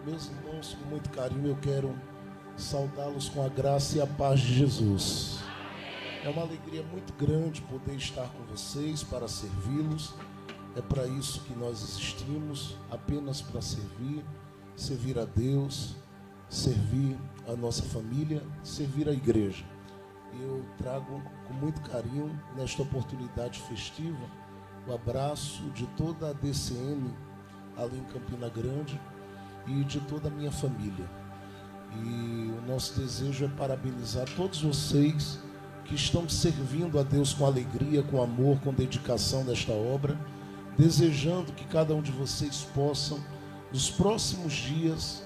Meus irmãos, com muito carinho eu quero saudá-los com a graça e a paz de Jesus. É uma alegria muito grande poder estar com vocês para servi-los. É para isso que nós existimos, apenas para servir a Deus, servir a nossa família, servir a igreja. Eu trago com muito carinho, nesta oportunidade festiva, o abraço de toda a DCM ali em Campina Grande e de toda a minha família. E o nosso desejo é parabenizar todos vocês que estão servindo a Deus com alegria, com amor, com dedicação nesta obra, desejando que cada um de vocês possam, nos próximos dias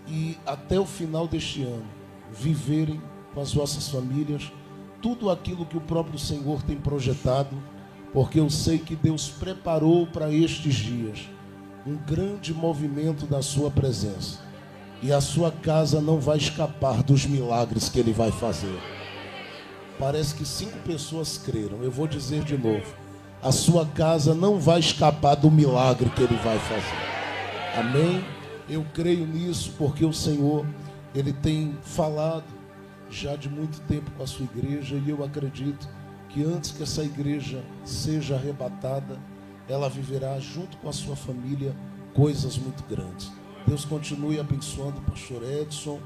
e até o final deste ano, viverem com as vossas famílias tudo aquilo que o próprio Senhor tem projetado, porque eu sei que Deus preparou para estes dias um grande movimento da sua presença. E a sua casa não vai escapar dos milagres que Ele vai fazer. Parece que 5 pessoas creram. Eu vou dizer de novo. A sua casa não vai escapar do milagre que Ele vai fazer. Amém? Eu creio nisso porque o Senhor, Ele tem falado já de muito tempo com a sua igreja. E eu acredito que antes que essa igreja seja arrebatada, ela viverá junto com a sua família coisas muito grandes. Deus continue abençoando o pastor Edson,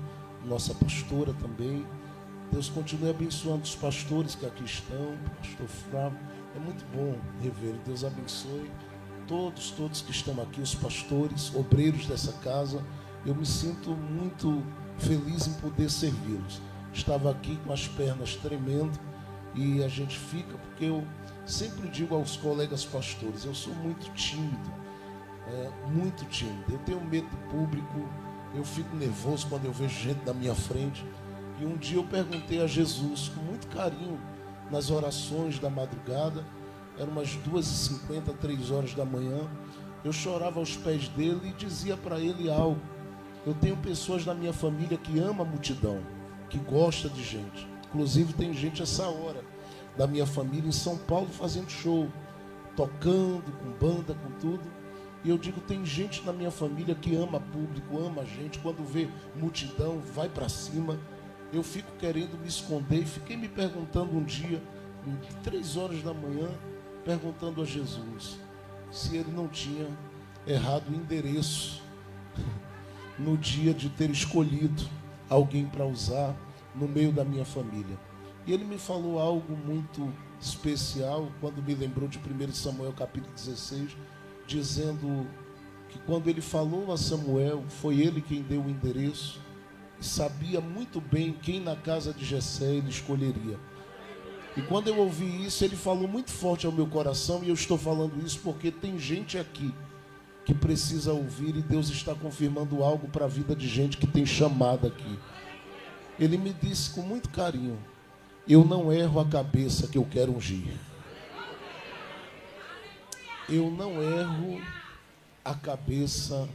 nossa pastora também. Deus continue abençoando os pastores que aqui estão, o pastor Flávio. É muito bom rever. Deus abençoe todos que estão aqui, os pastores, obreiros dessa casa. Eu me sinto muito feliz em poder servi-los. Estava aqui com as pernas tremendo e a gente fica, porque eu sempre digo aos colegas pastores, eu sou muito tímido. Muito tímido, eu tenho medo do público, eu fico nervoso quando eu vejo gente na minha frente. E um dia eu perguntei a Jesus, com muito carinho, nas orações da madrugada, eram umas 2h50, 3 horas da manhã, eu chorava aos pés dele e dizia para ele algo. Eu tenho pessoas na minha família que ama a multidão, que gosta de gente. Inclusive tem gente essa hora da minha família em São Paulo fazendo show, tocando, com banda, com tudo. E eu digo, tem gente na minha família que ama público, ama a gente. Quando vê multidão, vai para cima. Eu fico querendo me esconder. E fiquei me perguntando um dia, 3 horas da manhã, perguntando a Jesus se ele não tinha errado o endereço no dia de ter escolhido alguém para usar no meio da minha família. E ele me falou algo muito especial quando me lembrou de 1 Samuel capítulo 16, dizendo que quando ele falou a Samuel, foi ele quem deu o endereço e sabia muito bem quem na casa de Jessé ele escolheria. E quando eu ouvi isso, ele falou muito forte ao meu coração, e eu estou falando isso porque tem gente aqui que precisa ouvir, e Deus está confirmando algo para a vida de gente que tem chamado aqui. Ele me disse com muito carinho, eu não erro a cabeça que eu quero ungir. Eu não erro a cabeça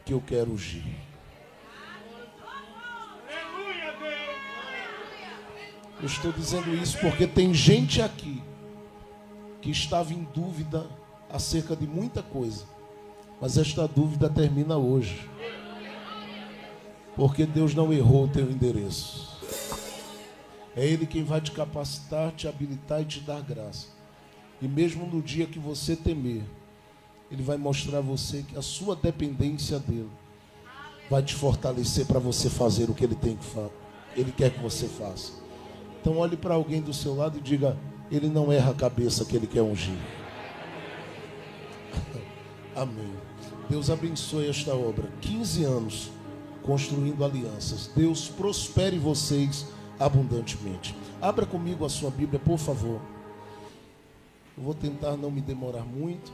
que eu quero ungir. Eu estou dizendo isso porque tem gente aqui que estava em dúvida acerca de muita coisa, mas esta dúvida termina hoje, porque Deus não errou o teu endereço. É Ele quem vai te capacitar, te habilitar e te dar graça. E mesmo no dia que você temer, Ele vai mostrar a você que a sua dependência dEle vai te fortalecer para você fazer o que Ele tem que fazer. Ele quer que você faça. Então olhe para alguém do seu lado e diga, Ele não erra a cabeça que Ele quer ungir. Amém. Deus abençoe esta obra. 15 anos construindo alianças. Deus prospere vocês abundantemente. Abra comigo a sua Bíblia, por favor. Eu vou tentar não me demorar muito.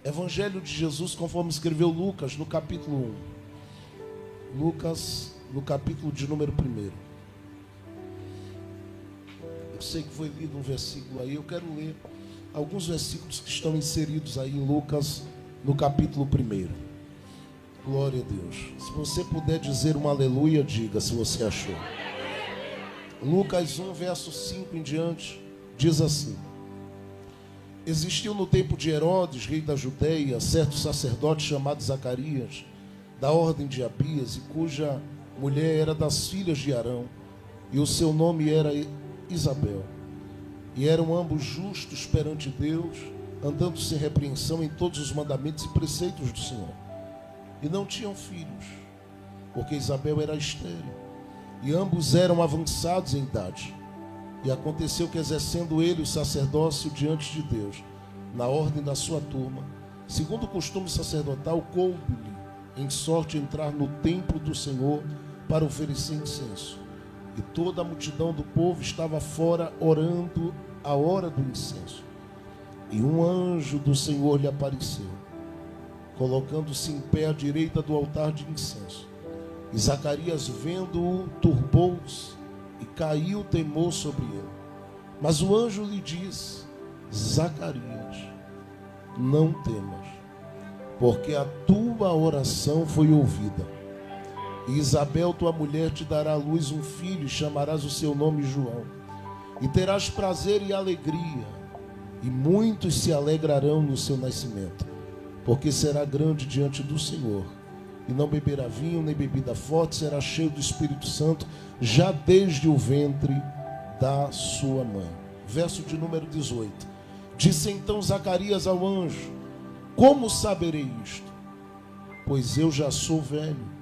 Evangelho de Jesus, conforme escreveu Lucas, no capítulo 1. Lucas, no capítulo de número 1. Eu sei que foi lido um versículo aí. Eu quero ler alguns versículos que estão inseridos aí em Lucas, no capítulo 1. Glória a Deus. Se você puder dizer um aleluia, diga se você achou. Lucas 1, verso 5 em diante, diz assim: Existiu no tempo de Herodes, rei da Judeia, certo sacerdote chamado Zacarias, da ordem de Abias, e cuja mulher era das filhas de Arão, e o seu nome era Isabel. E eram ambos justos perante Deus, andando sem repreensão em todos os mandamentos e preceitos do Senhor. E não tinham filhos, porque Isabel era estéril, e ambos eram avançados em idade. E aconteceu que, exercendo ele o sacerdócio diante de Deus, na ordem da sua turma, segundo o costume sacerdotal, coube-lhe em sorte entrar no templo do Senhor para oferecer incenso. E toda a multidão do povo estava fora orando a hora do incenso. E um anjo do Senhor lhe apareceu, colocando-se em pé à direita do altar de incenso. E Zacarias, vendo-o, turbou-se e caiu o temor sobre ele. Mas o anjo lhe disse: Zacarias, não temas, porque a tua oração foi ouvida. E Isabel, tua mulher, te dará à luz um filho, e chamarás o seu nome João. E terás prazer e alegria, e muitos se alegrarão no seu nascimento, porque será grande diante do Senhor. E não beberá vinho nem bebida forte, será cheio do Espírito Santo, já desde o ventre da sua mãe. Verso de número 18. Disse então Zacarias ao anjo: como saberei isto? Pois eu já sou velho,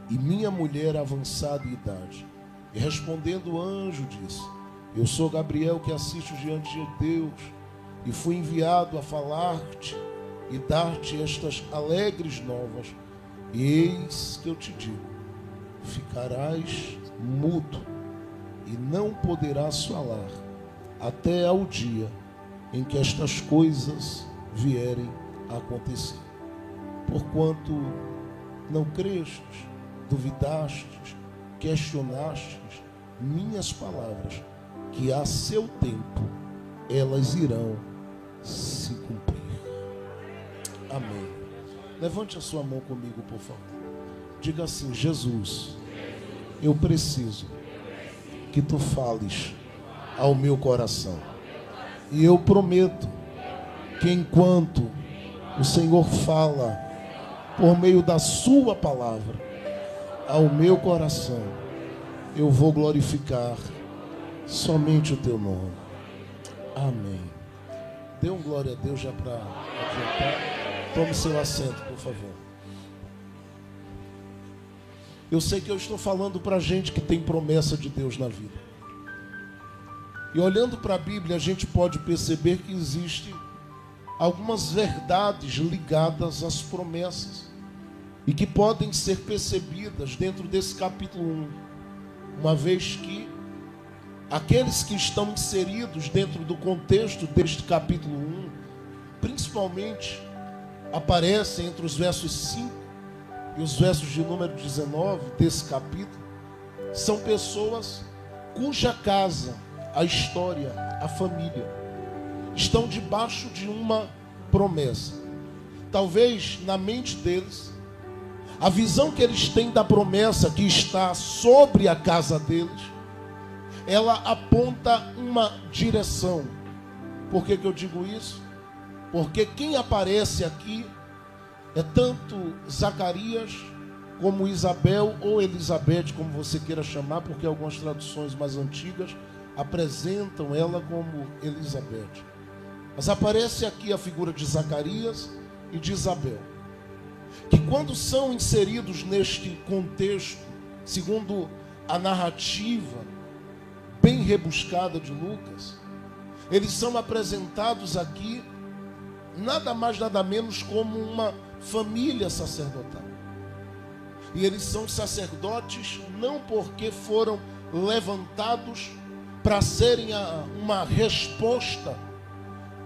e minha mulher avançada em idade. E respondendo o anjo disse: eu sou Gabriel, que assisto diante de Deus, e fui enviado a falar-te e dar-te estas alegres novas. E eis que eu te digo: ficarás mudo e não poderás falar até ao dia em que estas coisas vierem a acontecer. Porquanto não crestes, duvidastes, questionastes minhas palavras, que a seu tempo elas irão se cumprir. Amém. Levante a sua mão comigo, por favor. Diga assim: Jesus, eu preciso que tu fales ao meu coração. E eu prometo que enquanto o Senhor fala por meio da sua palavra ao meu coração, eu vou glorificar somente o teu nome. Amém. Dê um glória a Deus já para adiantar. Tome seu assento, por favor. Eu sei que eu estou falando para gente que tem promessa de Deus na vida. E olhando para a Bíblia, a gente pode perceber que existem algumas verdades ligadas às promessas e que podem ser percebidas dentro desse capítulo 1, uma vez que aqueles que estão inseridos dentro do contexto deste capítulo 1, principalmente, aparecem entre os versos 5 e os versos de número 19 desse capítulo, são pessoas cuja casa, a história, a família, estão debaixo de uma promessa. Talvez na mente deles, a visão que eles têm da promessa que está sobre a casa deles, ela aponta uma direção. Por que eu digo isso? Porque quem aparece aqui é tanto Zacarias como Isabel, ou Elizabeth, como você queira chamar, porque algumas traduções mais antigas apresentam ela como Elizabeth. Mas aparece aqui a figura de Zacarias e de Isabel, que quando são inseridos neste contexto, segundo a narrativa bem rebuscada de Lucas, eles são apresentados aqui nada mais, nada menos como uma família sacerdotal. E eles são sacerdotes não porque foram levantados para serem uma resposta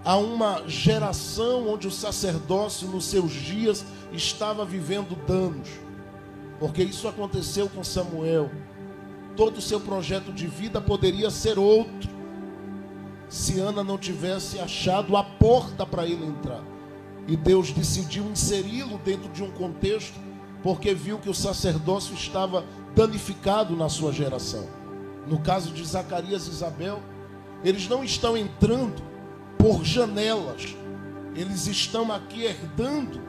a uma geração onde o sacerdócio nos seus dias estava vivendo danos, porque isso aconteceu com Samuel. Todo o seu projeto de vida poderia ser outro se Ana não tivesse achado a porta para ele entrar. E Deus decidiu inseri-lo dentro de um contexto, porque viu que o sacerdócio estava danificado na sua geração. No caso de Zacarias e Isabel, eles não estão entrando por janelas, eles estão aqui herdando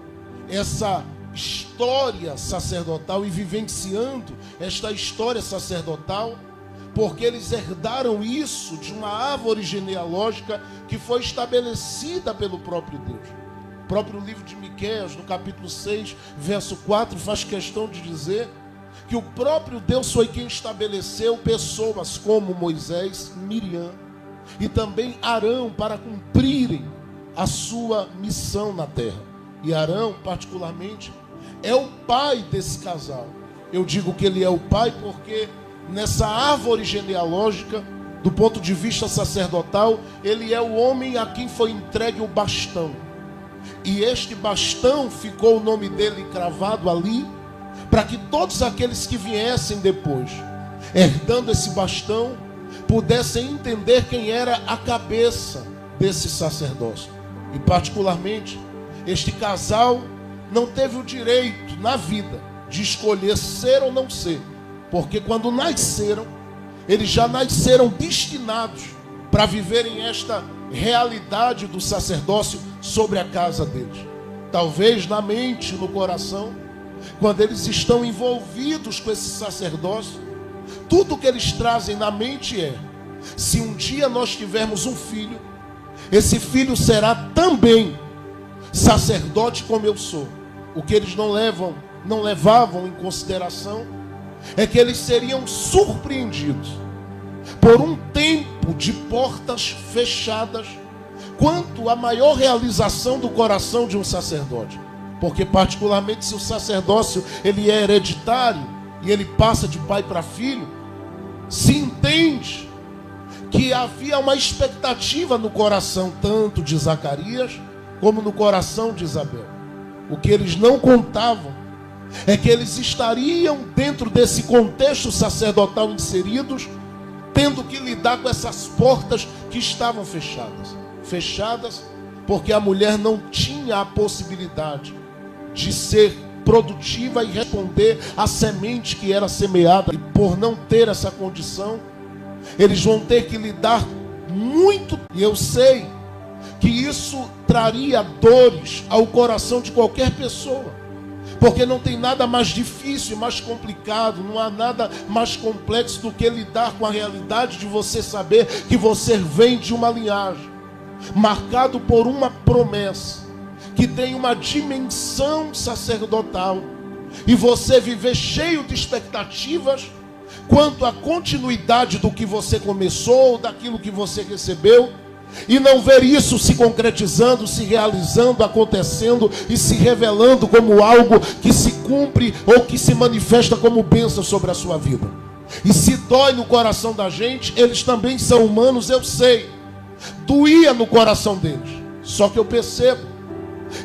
essa história sacerdotal e vivenciando esta história sacerdotal, porque eles herdaram isso de uma árvore genealógica que foi estabelecida pelo próprio Deus. O próprio livro de Miqueias, no capítulo 6, verso 4, faz questão de dizer que o próprio Deus foi quem estabeleceu pessoas como Moisés, Miriam e também Arão para cumprirem a sua missão na terra. E Arão, particularmente, é o pai desse casal. Eu digo que ele é o pai porque nessa árvore genealógica, do ponto de vista sacerdotal, ele é o homem a quem foi entregue o bastão. E este bastão ficou o nome dele cravado ali, para que todos aqueles que viessem depois, herdando esse bastão, pudessem entender quem era a cabeça desse sacerdócio. E particularmente, este casal não teve o direito na vida de escolher ser ou não ser, porque quando nasceram, eles já nasceram destinados para viverem esta realidade do sacerdócio sobre a casa deles. Talvez na mente, no coração, quando eles estão envolvidos com esse sacerdócio, tudo que eles trazem na mente é: se um dia nós tivermos um filho, esse filho será também sacerdote como eu sou. O que eles não levavam em consideração é que eles seriam surpreendidos por um tempo de portas fechadas quanto à maior realização do coração de um sacerdote. Porque particularmente se o sacerdócio ele é hereditário e ele passa de pai para filho, se entende que havia uma expectativa no coração tanto de Zacarias como no coração de Isabel. O que eles não contavam é que eles estariam dentro desse contexto sacerdotal inseridos, tendo que lidar com essas portas que estavam fechadas. Fechadas porque a mulher não tinha a possibilidade de ser produtiva e responder à semente que era semeada. E por não ter essa condição, eles vão ter que lidar muito. E eu sei que isso traria dores ao coração de qualquer pessoa, porque não tem nada mais difícil e mais complicado, não há nada mais complexo do que lidar com a realidade de você saber que você vem de uma linhagem marcado por uma promessa que tem uma dimensão sacerdotal, e você viver cheio de expectativas quanto à continuidade do que você começou, daquilo que você recebeu, e não ver isso se concretizando, se realizando, acontecendo e se revelando como algo que se cumpre ou que se manifesta como bênção sobre a sua vida. E se dói no coração da gente, eles também são humanos, eu sei. Doía no coração deles. Só que eu percebo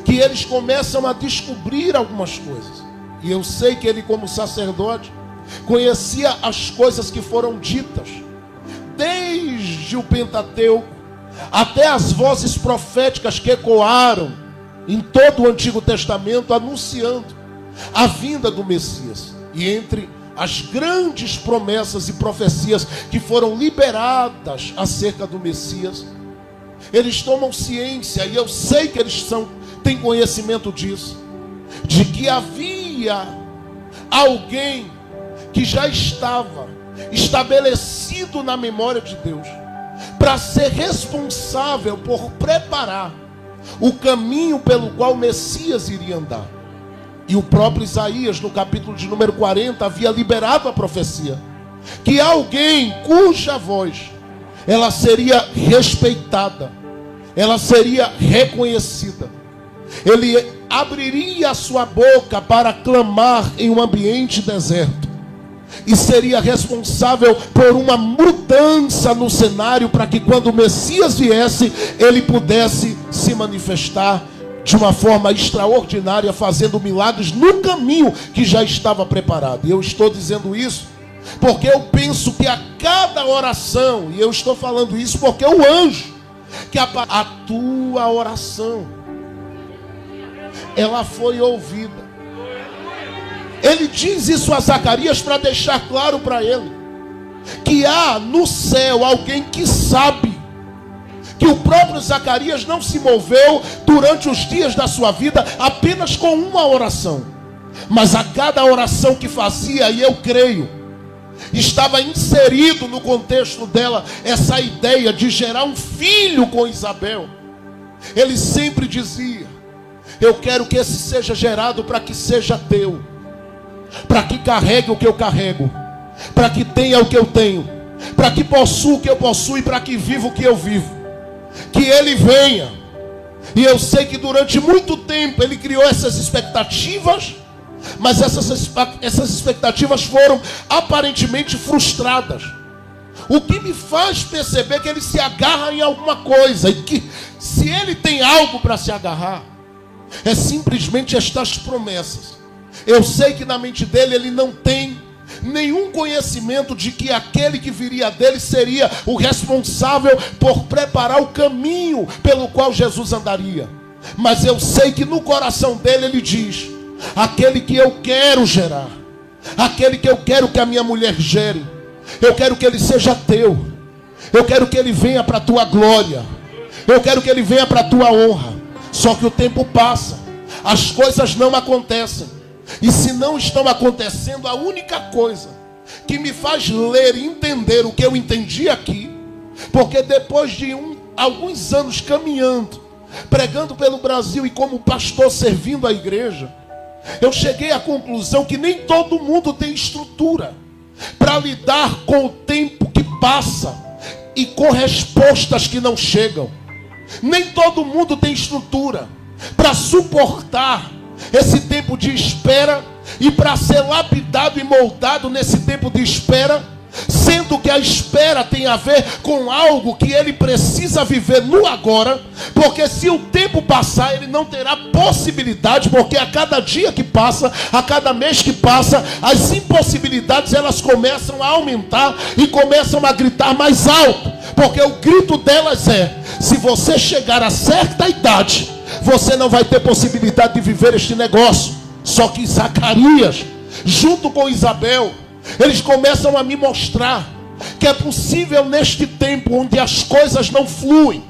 que eles começam a descobrir algumas coisas. E eu sei que ele, como sacerdote, conhecia as coisas que foram ditas, desde o Pentateuco até as vozes proféticas que ecoaram em todo o Antigo Testamento, anunciando a vinda do Messias. E entre as grandes promessas e profecias que foram liberadas acerca do Messias, eles tomam ciência, e eu sei que eles têm conhecimento disso, de que havia alguém que já estava estabelecido na memória de Deus para ser responsável por preparar o caminho pelo qual o Messias iria andar. E o próprio Isaías, no capítulo de número 40, havia liberado a profecia que alguém cuja voz ela seria respeitada, ela seria reconhecida, ele abriria a sua boca para clamar em um ambiente deserto, e seria responsável por uma mudança no cenário, para que quando o Messias viesse, ele pudesse se manifestar de uma forma extraordinária, fazendo milagres no caminho que já estava preparado. E eu estou dizendo isso porque eu penso que a cada oração, e eu estou falando isso porque o anjo que a tua oração, ela foi ouvida. Ele diz isso a Zacarias para deixar claro para ele que há no céu alguém que sabe que o próprio Zacarias não se moveu durante os dias da sua vida apenas com uma oração. Mas a cada oração que fazia, e eu creio, estava inserido no contexto dela essa ideia de gerar um filho com Isabel. Ele sempre dizia: eu quero que esse seja gerado para que seja teu, para que carregue o que eu carrego, para que tenha o que eu tenho, para que possua o que eu possuo e para que viva o que eu vivo. Que ele venha. E eu sei que durante muito tempo ele criou essas expectativas, mas essas expectativas foram aparentemente frustradas. O que me faz perceber que ele se agarra em alguma coisa, e que se ele tem algo para se agarrar, é simplesmente estas promessas. Eu sei que na mente dele ele não tem nenhum conhecimento de que aquele que viria dele seria o responsável por preparar o caminho pelo qual Jesus andaria. Mas eu sei que no coração dele ele diz: aquele que eu quero gerar, aquele que eu quero que a minha mulher gere, eu quero que ele seja teu, eu quero que ele venha para a tua glória, eu quero que ele venha para a tua honra. Só que o tempo passa, as coisas não acontecem, e se não estão acontecendo, a única coisa que me faz ler e entender o que eu entendi aqui, porque depois de alguns anos caminhando, pregando pelo Brasil e como pastor servindo a igreja, eu cheguei à conclusão que nem todo mundo tem estrutura para lidar com o tempo que passa e com respostas que não chegam. Nem todo mundo tem estrutura para suportar esse tempo de espera e para ser lapidado e moldado nesse tempo de espera, sendo que a espera tem a ver com algo que ele precisa viver no agora, porque se o tempo passar, ele não terá possibilidade, porque a cada dia que passa, a cada mês que passa, as impossibilidades elas começam a aumentar e começam a gritar mais alto, porque o grito delas é: se você chegar a certa idade, você não vai ter possibilidade de viver este negócio. Só que Zacarias, junto com Isabel, eles começam a me mostrar que é possível neste tempo onde as coisas não fluem,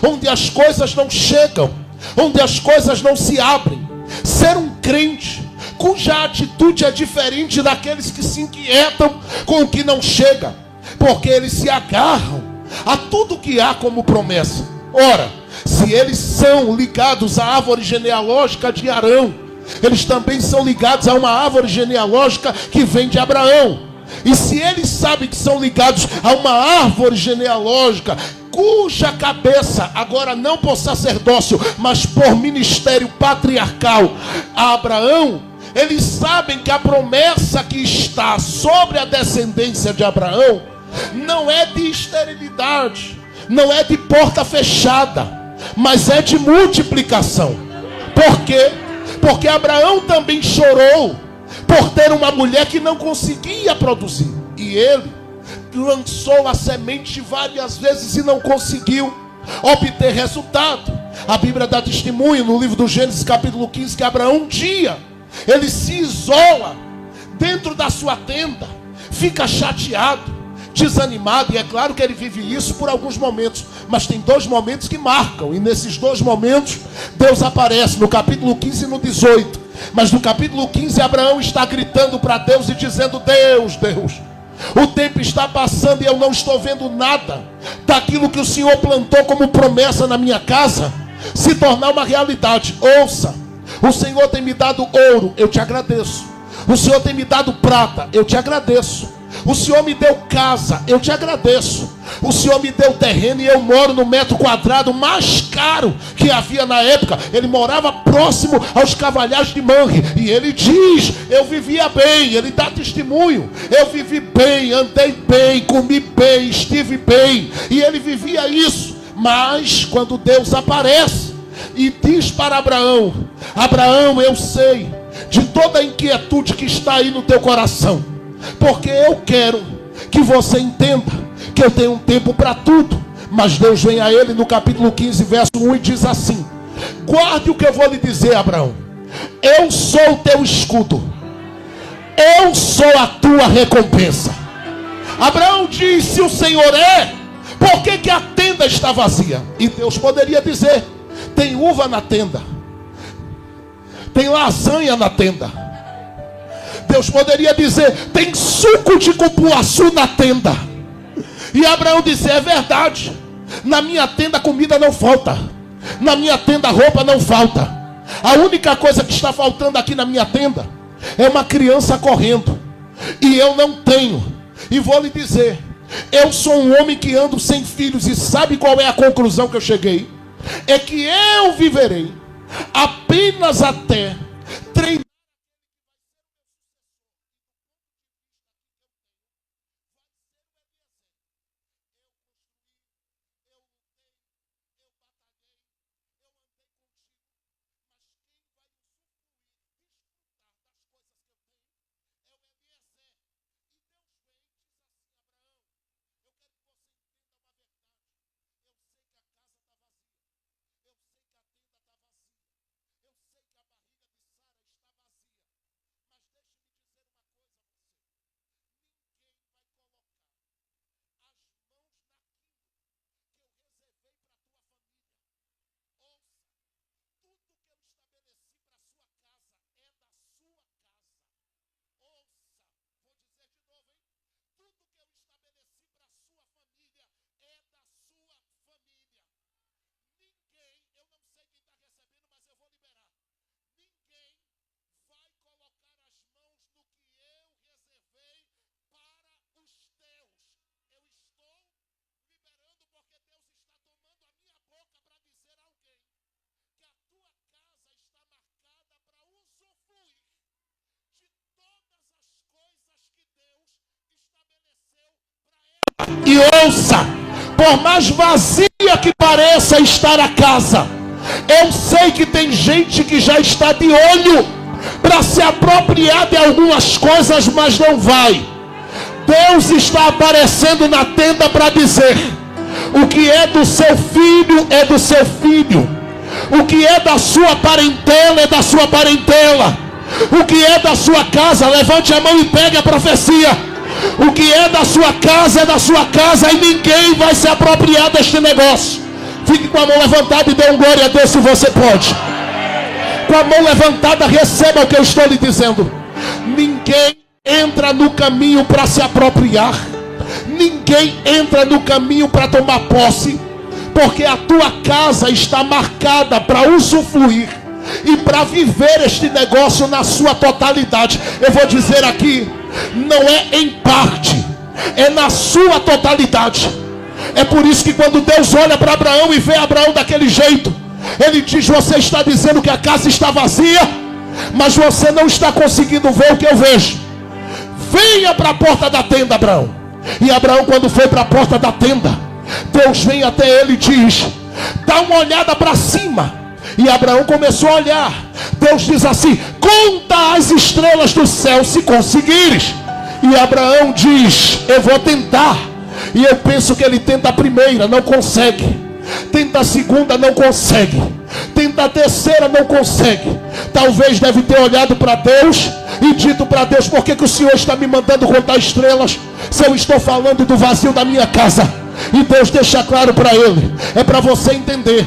onde as coisas não chegam, onde as coisas não se abrem, ser um crente cuja atitude é diferente daqueles que se inquietam com o que não chega, porque eles se agarram a tudo que há como promessa. Ora, se eles são ligados à árvore genealógica de Arão, eles também são ligados a uma árvore genealógica que vem de Abraão. E se eles sabem que são ligados a uma árvore genealógica cuja cabeça, agora não por sacerdócio, mas por ministério patriarcal, a Abraão, eles sabem que a promessa que está sobre a descendência de Abraão não é de esterilidade, não é de porta fechada, mas é de multiplicação. Por quê? Porque Abraão também chorou por ter uma mulher que não conseguia produzir. E ele lançou a semente várias vezes e não conseguiu obter resultado. A Bíblia dá testemunho no livro do Gênesis capítulo 15 que Abraão um dia, ele se isola dentro da sua tenda, fica chateado, desanimado, e é claro que ele vive isso por alguns momentos, mas tem dois momentos que marcam, e nesses dois momentos Deus aparece no capítulo 15 e no 18. Mas no capítulo 15 Abraão está gritando para Deus e dizendo: Deus, o tempo está passando e eu não estou vendo nada daquilo que o Senhor plantou como promessa na minha casa se tornar uma realidade. Ouça, o Senhor tem me dado ouro, eu te agradeço. O Senhor tem me dado prata, eu te agradeço. O Senhor me deu casa, eu te agradeço. O Senhor me deu terreno e eu moro no metro quadrado mais caro que havia na época. Ele morava próximo aos Cavalhais de Mangue. E ele diz: eu vivia bem. Ele dá testemunho: eu vivi bem, andei bem, comi bem, estive bem. E ele vivia isso. Mas quando Deus aparece e diz para Abraão: Abraão, eu sei de toda a inquietude que está aí no teu coração, porque eu quero que você entenda que eu tenho um tempo para tudo. Mas Deus vem a ele no capítulo 15, verso 1 e diz assim: guarde o que eu vou lhe dizer, Abraão. Eu sou o teu escudo, eu sou a tua recompensa. Abraão diz: se o Senhor é, por que a tenda está vazia? E Deus poderia dizer: tem uva na tenda, tem lasanha na tenda, Deus poderia dizer: tem suco de cupuaçu na tenda. E Abraão disse: é verdade, na minha tenda comida não falta, na minha tenda roupa não falta. A única coisa que está faltando aqui na minha tenda é uma criança correndo, e eu não tenho. E vou lhe dizer, eu sou um homem que ando sem filhos. E sabe qual é a conclusão que eu cheguei? É que eu viverei apenas até treinar. E ouça, por mais vazia que pareça estar a casa, eu sei que tem gente que já está de olho para se apropriar de algumas coisas, mas não vai. Deus está aparecendo na tenda para dizer: o que é do seu filho é do seu filho, o que é da sua parentela é da sua parentela, o que é da sua casa, levante a mão e pegue a profecia. O que é da sua casa é da sua casa, e ninguém vai se apropriar deste negócio. Fique com a mão levantada e dê um glória a Deus se você pode. Com a mão levantada, receba o que eu estou lhe dizendo. Ninguém entra no caminho para se apropriar. Ninguém entra no caminho para tomar posse, porque a tua casa está marcada para usufruir e para viver este negócio na sua totalidade. Eu vou dizer aqui, não é em parte, é na sua totalidade. É por isso que quando Deus olha para Abraão e vê Abraão daquele jeito, ele diz: você está dizendo que a casa está vazia, mas você não está conseguindo ver o que eu vejo. Venha para a porta da tenda, Abraão. E Abraão, quando foi para a porta da tenda, Deus vem até ele e diz: dá uma olhada para cima. E Abraão começou a olhar. Deus diz assim: conta as estrelas do céu, se conseguires. E Abraão diz: eu vou tentar. E eu penso que ele tenta a primeira, não consegue. Tenta a segunda, não consegue. Tenta a terceira, não consegue. Talvez deve ter olhado para Deus e dito para Deus: por que o Senhor está me mandando contar estrelas, se eu estou falando do vazio da minha casa? E Deus deixa claro para ele: é para você entender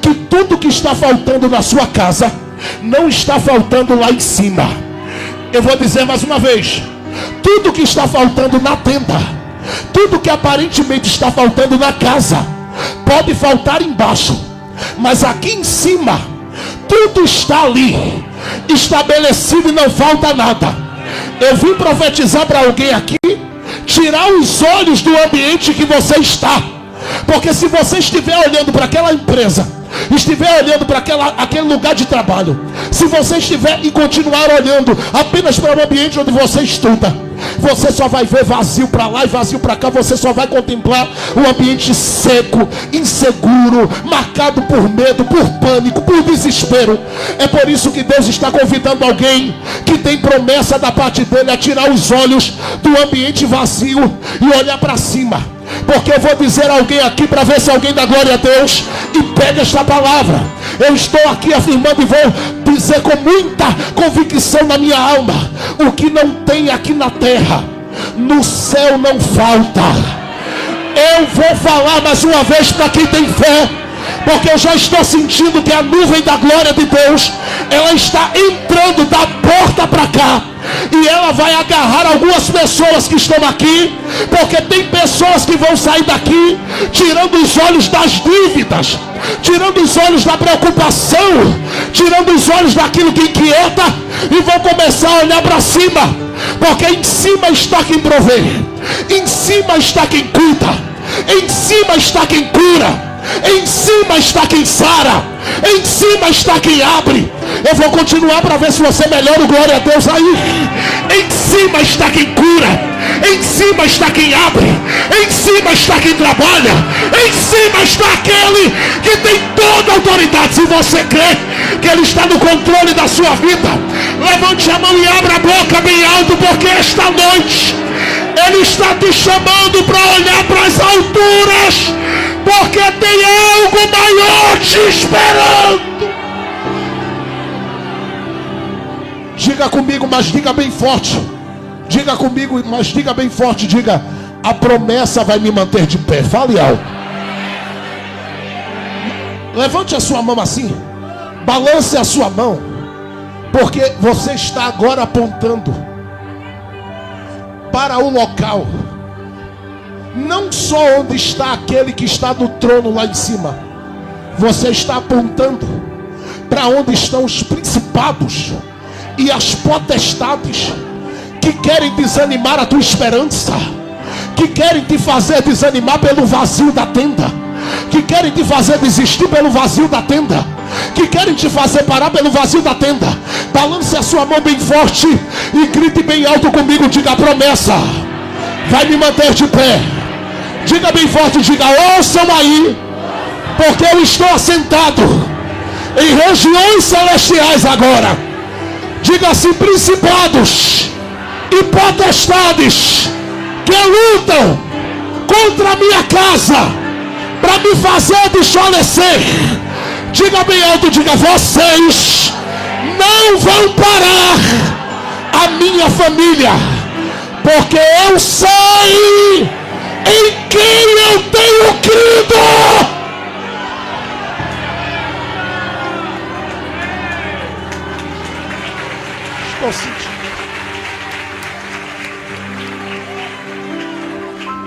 que tudo que está faltando na sua casa não está faltando lá em cima. Eu vou dizer mais uma vez: tudo que está faltando na tenda, tudo que aparentemente está faltando na casa, pode faltar embaixo, mas aqui em cima tudo está ali estabelecido e não falta nada. Eu vim profetizar para alguém aqui: tirar os olhos do ambiente que você está. Porque se você estiver olhando para aquela empresa, estiver olhando para aquele lugar de trabalho, se você estiver e continuar olhando apenas para o ambiente onde você estuda, você só vai ver vazio para lá e vazio para cá. Você só vai contemplar um ambiente seco, inseguro, marcado por medo, por pânico, por desespero. É por isso que Deus está convidando alguém que tem promessa da parte dele a tirar os olhos do ambiente vazio e olhar para cima. Porque eu vou dizer a alguém aqui, para ver se alguém dá glória a Deus e pega esta palavra. Eu estou aqui afirmando e vou dizer com muita convicção na minha alma: o que não tem aqui na terra, no céu não falta. Eu vou falar mais uma vez para quem tem fé, porque eu já estou sentindo que a nuvem da glória de Deus, ela está entrando da porta para cá. E ela vai agarrar algumas pessoas que estão aqui, porque tem pessoas que vão sair daqui tirando os olhos das dívidas, tirando os olhos da preocupação, tirando os olhos daquilo que inquieta, e vão começar a olhar para cima, porque em cima está quem provê, em cima está quem cuida, em cima está quem cura, em cima está quem sara, em cima está quem abre. Eu vou continuar para ver se você melhora o glória a Deus aí. Em cima está quem cura, em cima está quem abre, em cima está quem trabalha, em cima está aquele que tem toda a autoridade. Se você crê que Ele está no controle da sua vida, levante a mão e abra a boca bem alto, porque esta noite Ele está te chamando para olhar para as alturas, porque tem algo maior te esperando. Diga comigo, mas diga bem forte. Diga comigo, mas diga bem forte. Diga: a promessa vai me manter de pé. Fale alto. Levante a sua mão assim, balance a sua mão, porque você está agora apontando para o local, não só onde está aquele que está no trono lá em cima. Você está apontando para onde estão os principados e as potestades que querem desanimar a tua esperança, que querem te fazer desanimar pelo vazio da tenda, que querem te fazer desistir pelo vazio da tenda, que querem te fazer parar pelo vazio da tenda. Balance a sua mão bem forte e grite bem alto comigo. Diga: a promessa vai me manter de pé. Diga bem forte, diga: ouçam aí, porque eu estou assentado em regiões celestiais agora. Diga assim: principados e potestades que lutam contra a minha casa para me fazer desfalecer. Diga bem alto, diga: vocês não vão parar a minha família, porque eu sei em quem eu tenho crido. Estou sentindo.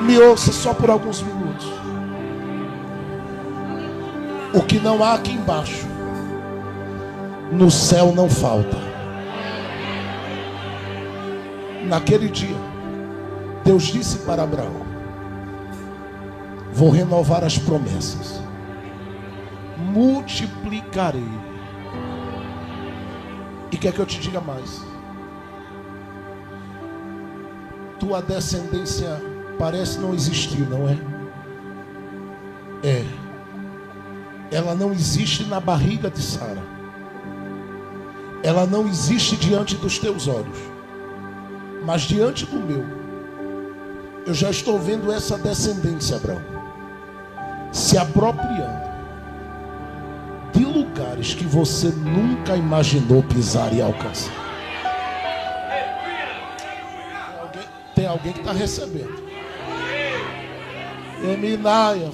Me ouça só por alguns minutos. O que não há aqui embaixo, no céu não falta. Naquele dia, Deus disse para Abraão: vou renovar as promessas, multiplicarei. E quer que eu te diga mais? Tua descendência parece não existir, não é? É. Ela não existe na barriga de Sara. Ela não existe diante dos teus olhos. Mas diante do meu, eu já estou vendo essa descendência, Abraão, se apropriando de lugares que você nunca imaginou pisar e alcançar. Tem alguém que está recebendo. Eminaia.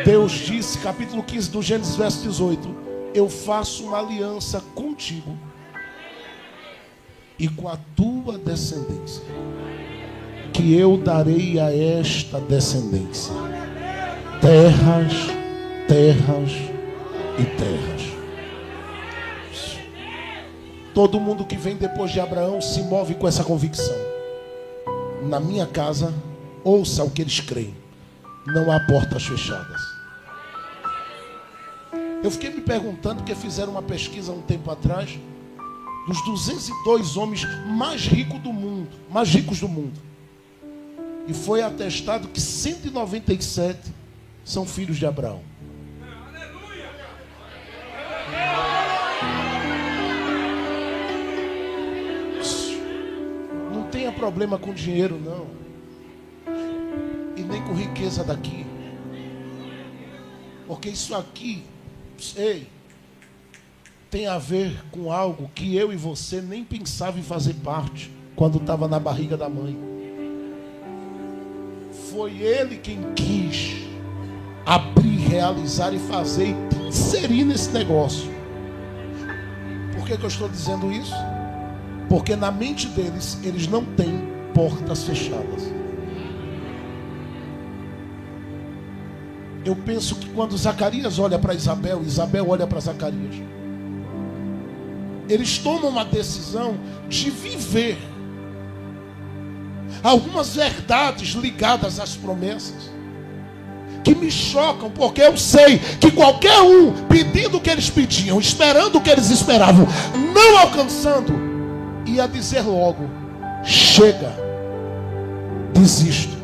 Deus disse, capítulo 15 do Gênesis, verso 18: eu faço uma aliança contigo e com a tua descendência, que eu darei a esta descendência terras, terras e terras. Todo mundo que vem depois de Abraão se move com essa convicção. Na minha casa, ouça o que eles creem: não há portas fechadas. Eu fiquei me perguntando, porque fizeram uma pesquisa um tempo atrás, dos 202 homens mais ricos do mundo, e foi atestado que 197 são filhos de Abraão. Não tenha problema com dinheiro, não, e nem com riqueza daqui, porque isso aqui, tem a ver com algo que eu e você nem pensava em fazer parte quando estava na barriga da mãe. Foi Ele quem quis abrir, realizar e fazer e te inserir nesse negócio. que eu estou dizendo isso? Porque na mente deles, eles não têm portas fechadas. Eu penso que quando Zacarias olha para Isabel, Isabel olha para Zacarias, eles tomam uma decisão de viver algumas verdades ligadas às promessas que me chocam, porque eu sei que qualquer um pedindo o que eles pediam, esperando o que eles esperavam, não alcançando, ia dizer logo: chega, desisto.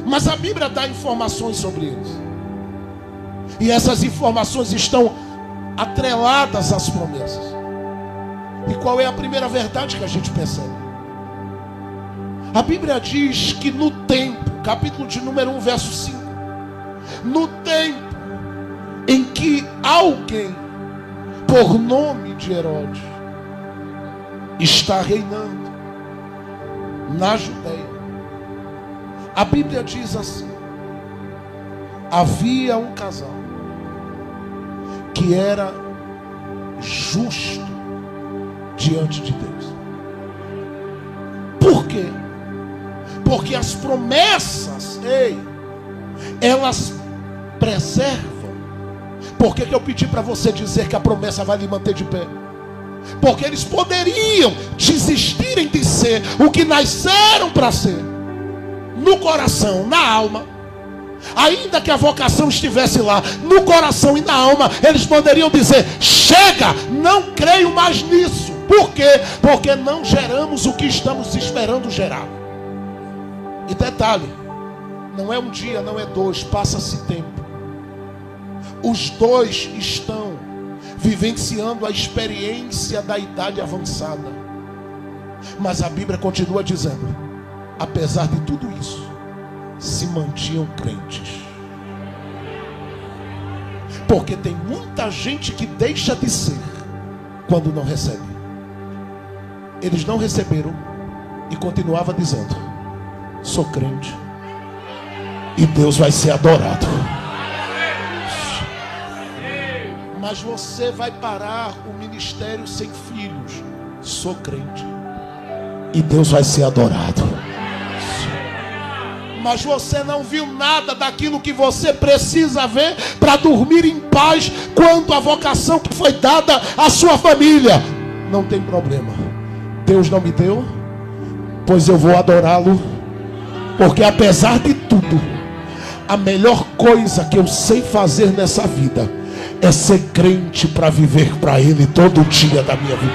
Mas a Bíblia dá informações sobre eles, e essas informações estão atreladas às promessas. E qual é a primeira verdade que a gente percebe? A Bíblia diz que no tempo, capítulo de número 1, verso 5, no tempo em que alguém, por nome de Herodes, está reinando na Judeia, a Bíblia diz assim: havia um casal que era justo diante de Deus. Por quê? Porque as promessas, elas preservam. Por que eu pedi para você dizer que a promessa vai lhe manter de pé? Porque eles poderiam desistirem de ser o que nasceram para ser, no coração, na alma. Ainda que a vocação estivesse lá, no coração e na alma, eles poderiam dizer: chega, não creio mais nisso. Por quê? Porque não geramos o que estamos esperando gerar. E detalhe, não é um dia, não é dois, passa-se tempo. Os dois estão vivenciando a experiência da idade avançada. Mas a Bíblia continua dizendo: apesar de tudo isso, se mantinham crentes. Porque tem muita gente que deixa de ser quando não recebe. Eles não receberam e continuava dizendo: sou crente e Deus vai ser adorado. Mas você vai parar o ministério sem filhos. Sou crente e Deus vai ser adorado. Mas você não viu nada daquilo que você precisa ver para dormir em paz quanto à vocação que foi dada à sua família. Não tem problema. Deus não me deu, pois eu vou adorá-lo. Porque apesar de tudo, a melhor coisa que eu sei fazer nessa vida é ser crente para viver para Ele todo dia da minha vida.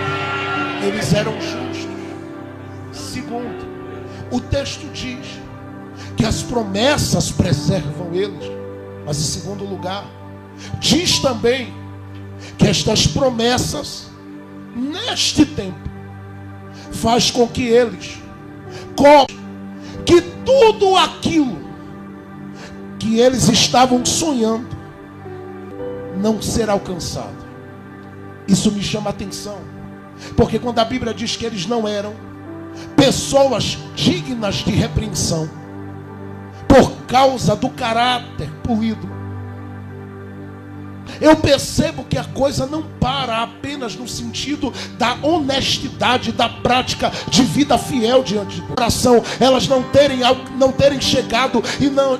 Eles eram justos. Segundo, o texto diz que as promessas preservam eles. Mas em segundo lugar, diz também que estas promessas, neste tempo, faz com que eles que tudo aquilo que eles estavam sonhando não ser alcançado. Isso me chama a atenção, porque quando a Bíblia diz que eles não eram pessoas dignas de repreensão por causa do caráter polido, eu percebo que a coisa não para apenas no sentido da honestidade, da prática de vida fiel diante do coração, elas não terem chegado e não